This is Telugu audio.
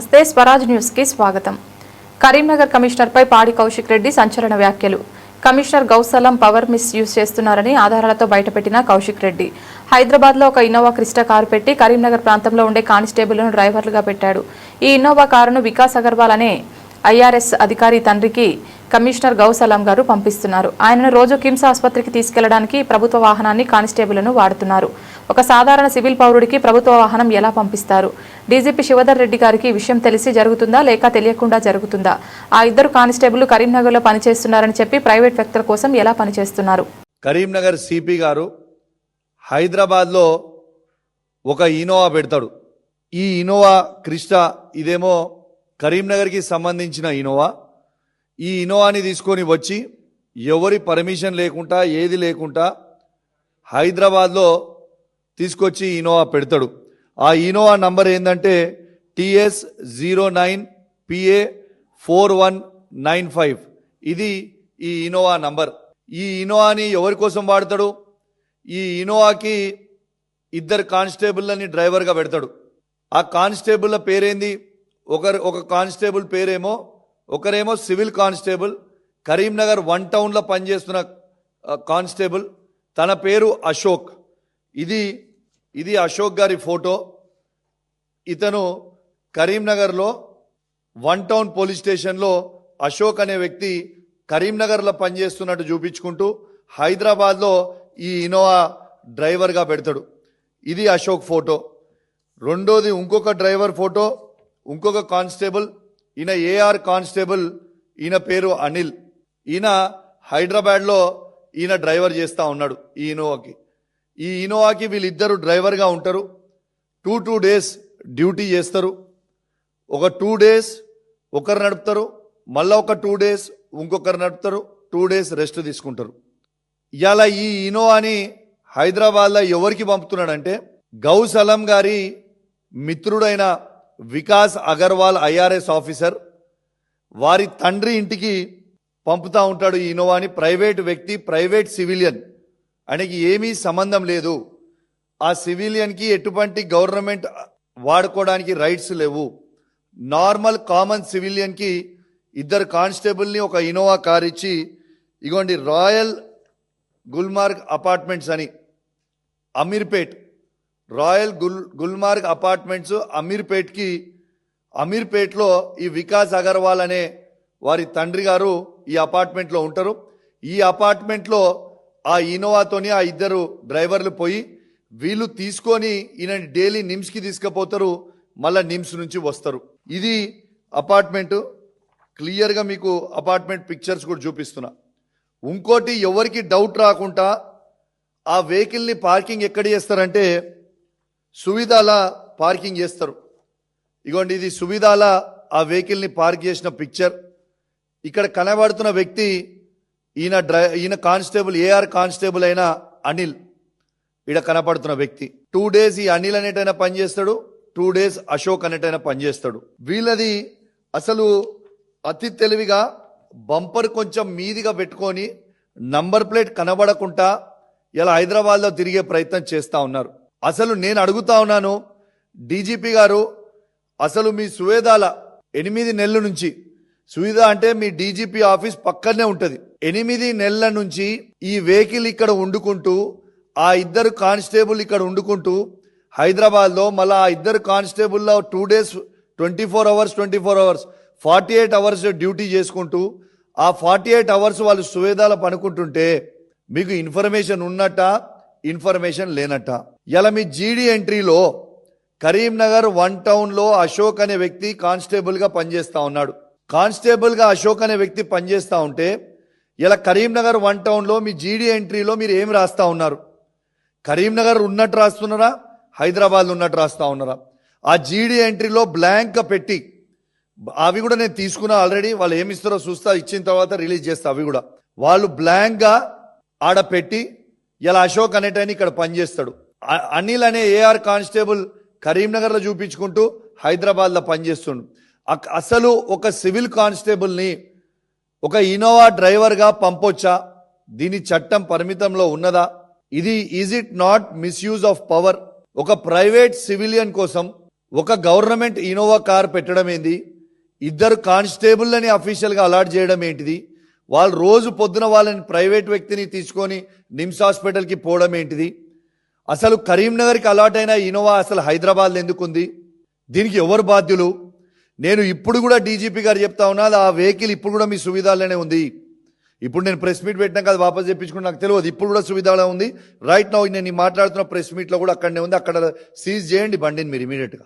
నమస్తే స్వరాజ్ న్యూస్ కి స్వాగతం. కరీంనగర్ కమిషనర్ పై పాడి కౌశిక్ రెడ్డి సంచలన వ్యాఖ్యలు. కమిషనర్ గౌసలం పవర్ మిస్ యూజ్ చేస్తున్నారని ఆధారాలతో బయటపెట్టిన కౌశిక్ రెడ్డి హైదరాబాద్ లో ఒక ఇన్నోవా క్రిస్టా కారు పెట్టి కరీంనగర్ ప్రాంతంలో ఉండే కానిస్టేబుల్ను డ్రైవర్లుగా పెట్టాడు. ఈ ఇన్నోవా కారును వికాస్ అగర్వాల్ అనే ఐఆర్ఎస్ అధికారి తండ్రికి కమిషనర్ గౌసలం గారు పంపిస్తున్నారు. ఆయనను రోజు కిమ్స్ ఆసుపత్రికి తీసుకెళ్లడానికి ప్రభుత్వ వాహనాన్ని కానిస్టేబుల్ను వాడుతున్నారు. ఒక సాధారణ సివిల్ పౌరుడికి ప్రభుత్వ వాహనం ఎలా పంపిస్తారు? డీజీపీ శివధర్ రెడ్డి గారికి విషయం తెలిసి జరుగుతుందా లేక తెలియకుండా జరుగుతుందా? ఆ ఇద్దరు కానిస్టేబుల్ కరీంనగర్ లో పనిచేస్తున్నారని చెప్పి ప్రైవేట్ వ్యక్తుల కోసం ఎలా పనిచేస్తున్నారు? కరీంనగర్ సిపి గారు హైదరాబాద్ లో ఒక ఇన్నోవా పెడతాడు. ఈ ఇన్నోవా క్రిస్టా ఇదేమో కరీంనగర్కి సంబంధించిన ఇన్నోవా. ఈ ఇన్నోవాని తీసుకొని వచ్చి ఎవరి పర్మిషన్ లేకుండా ఏది లేకుండా హైదరాబాద్లో తీసుకొచ్చి ఇన్నోవా పెడతాడు. ఆ ఇన్నోవా నంబర్ ఏంటంటే TS09PA4195. ఇది ఈ ఇన్నోవా నంబర్. ఈ ఇన్నోవాని ఎవరి కోసం వాడతాడు? ఈ ఇన్నోవాకి ఇద్దరు కానిస్టేబుల్ని డ్రైవర్గా పెడతాడు. ఆ కానిస్టేబుల్ల పేరేంది? ఒక కానిస్టేబుల్ పేరేమో ఒకరేమో సివిల్ కానిస్టేబుల్, కరీంనగర్ 1 టౌన్లో పనిచేస్తున్న కానిస్టేబుల్. తన పేరు అశోక్. ఇది అశోక్ గారి ఫోటో. ఇతను కరీంనగర్లో 1 టౌన్ పోలీస్ స్టేషన్లో అశోక్ అనే వ్యక్తి కరీంనగర్లో పనిచేస్తున్నట్టు చూపించుకుంటూ హైదరాబాద్లో ఈ ఇన్నోవా డ్రైవర్గా పెడతాడు. ఇది అశోక్ ఫోటో. రెండోది ఇంకొక డ్రైవర్ ఫోటో, ఇంకొక కానిస్టేబుల్. ఈయన ఏఆర్ కానిస్టేబుల్. ఈయన పేరు అనిల్. ఈయన హైదరాబాద్లో ఈయన డ్రైవర్ చేస్తూ ఉన్నాడు ఈ ఇన్నోవాకి. వీళ్ళిద్దరు డ్రైవర్గా ఉంటారు. 2 డేస్ డ్యూటీ చేస్తారు. ఒక 2 డేస్ ఒకరు నడుపుతారు, మళ్ళీ ఒక 2 డేస్ ఇంకొకరు నడుపుతారు, 2 డేస్ రెస్ట్ తీసుకుంటారు. ఇవాళ ఈ ఇన్నోవాని హైదరాబాద్లో ఎవరికి పంపుతున్నాడంటే గౌసలం గారి మిత్రుడైన వికాస్ అగర్వాల్ ఐఆర్ఎస్ ఆఫీసర్ వారి తండ్రి ఇంటికి పంపుతూ ఉంటాడు ఈ ఇన్నోవాని. ప్రైవేట్ వ్యక్తి, ప్రైవేట్ సివిలియన్, ఆయనకి ఏమీ సంబంధం లేదు. ఆ సివిలియన్కి ఎటువంటి గవర్నమెంట్ వాడుకోవడానికి రైట్స్ లేవు. నార్మల్ కామన్ సివిలియన్కి ఇద్దరు కానిస్టేబుల్ని ఒక ఇన్నోవా కార్ ఇచ్చి, ఇగోండి రాయల్ గుల్మార్గ్ అపార్ట్మెంట్స్ అని అమీర్పేట్, రాయల్ గుల్మార్గ్ అపార్ట్మెంట్స్ అమీర్పేట్లో ఈ వికాస్ అగర్వాల్ అనే వారి తండ్రి గారు ఈ అపార్ట్మెంట్లో ఉంటారు. ఈ అపార్ట్మెంట్లో ఆ ఇన్నోవాతోని ఆ ఇద్దరు డ్రైవర్లు పోయి వీళ్ళు తీసుకొని ఈయన డైలీ నిమ్స్కి తీసుకుపోతారు, మళ్ళీ నిమ్స్ నుంచి వస్తారు. ఇది అపార్ట్మెంటు. క్లియర్గా మీకు అపార్ట్మెంట్ పిక్చర్స్ కూడా చూపిస్తున్నా. ఇంకోటి ఎవరికి డౌట్ రాకుండా ఆ వెహికల్ని పార్కింగ్ ఎక్కడ చేస్తారంటే సువిధాల పార్కింగ్ చేస్తారు. ఇగోండి ఇది సువిధాల ఆ వెహికల్ని పార్క్ చేసిన పిక్చర్. ఇక్కడ కనబడుతున్న వ్యక్తి ఈయన కానిస్టేబుల్, ఏఆర్ కానిస్టేబుల్ అయిన అనిల్. ఇక్కడ కనపడుతున్న వ్యక్తి 2 డేస్ ఈ అనిల్ అనేటైనా పనిచేస్తాడు, 2 డేస్ అశోక్ అనేటైనా పనిచేస్తాడు. వీళ్ళది అసలు అతి తెలివిగా బంపర్ కొంచెం మీదిగా పెట్టుకొని నంబర్ ప్లేట్ కనబడకుండా ఇలా హైదరాబాద్లో తిరిగే ప్రయత్నం చేస్తూ ఉన్నారు. అసలు నేను అడుగుతా ఉన్నాను డీజీపీ గారు, అసలు మీ సువేదాల 8 నెలల నుంచి, సువిధా అంటే మీ డీజీపీ ఆఫీస్ పక్కనే ఉంటుంది, 8 నెలల నుంచి ఈ వెహికల్ ఇక్కడ వండుకుంటూ, ఆ ఇద్దరు కానిస్టేబుల్ ఇక్కడ వండుకుంటూ హైదరాబాద్లో మళ్ళీ ఆ ఇద్దరు కానిస్టేబుల్లో 2 డేస్ 24 అవర్స్ 48 అవర్స్ డ్యూటీ చేసుకుంటూ ఆ 48 అవర్స్ వాళ్ళు సువేదాల పనుకుంటుంటే మీకు ఇన్ఫర్మేషన్ ఉన్నట్ట, ఇన్ఫర్మేషన్ లేనట్ట. ఇలా మీ జీడీ ఎంట్రీలో కరీంనగర్ 1 టౌన్లో అశోక్ అనే వ్యక్తి కానిస్టేబుల్గా పనిచేస్తూ ఉన్నాడు. కానిస్టేబుల్గా అశోక్ అనే వ్యక్తి పనిచేస్తూ ఉంటే ఇలా కరీంనగర్ 1 టౌన్లో మీ జీడీ ఎంట్రీలో మీరు ఏం రాస్తా ఉన్నారు? కరీంనగర్ ఉన్నట్టు రాస్తున్నారా, హైదరాబాద్ ఉన్నట్టు రాస్తా ఉన్నారా? ఆ జీడీ ఎంట్రీలో బ్లాంక్ పెట్టి, అవి కూడా నేను తీసుకున్నా ఆల్రెడీ, వాళ్ళు ఏమి ఇస్తారో చూస్తా, ఇచ్చిన తర్వాత రిలీజ్ చేస్తా. అవి కూడా వాళ్ళు బ్లాంక్గా ఆడ పెట్టి ఇలా అశోక్ అనేటైనా ఇక్కడ పనిచేస్తాడు. అనిల్ అనే ఏఆర్ కానిస్టేబుల్ కరీంనగర్లో చూపించుకుంటూ హైదరాబాద్లో పనిచేస్తుండు. అసలు ఒక సివిల్ కానిస్టేబుల్ని ఒక ఇన్నోవా డ్రైవర్గా పంపొచ్చా? దీని చట్టం పరిమితంలో ఉన్నదా? Is it not misuse of power? ఒక ప్రైవేట్ సివిలియన్ కోసం ఒక గవర్నమెంట్ ఇన్నోవా కార్ పెట్టడం ఏంది, ఇద్దరు కానిస్టేబుల్ని అఫీషియల్గా అలాట్ చేయడం ఏంటిది, వాళ్ళు రోజు పొద్దున వాళ్ళని ప్రైవేట్ వ్యక్తిని తీసుకొని నిమ్స్ హాస్పిటల్కి పోవడం ఏంటిది, అసలు కరీంనగర్కి అలాట్ అయిన ఇన్నోవా అసలు హైదరాబాద్లో ఎందుకుంది, దీనికి ఎవరు బాధ్యులు? నేను ఇప్పుడు కూడా డీజీపీ గారు చెప్తా ఉన్నా, ఆ వెహికల్ ఇప్పుడు కూడా మీ సువిధాలోనే ఉంది. ఇప్పుడు నేను ప్రెస్ మీట్ పెట్టినాక అది వాపస్ చెప్పించుకుని నాకు తెలియదు, ఇప్పుడు కూడా సువిధాలో ఉంది. రైట్ నౌ నేను మాట్లాడుతున్న ప్రెస్ మీట్లో కూడా అక్కడనే ఉంది. అక్కడ సీజ్ చేయండి బండిని మీరు ఇమీడియట్గా.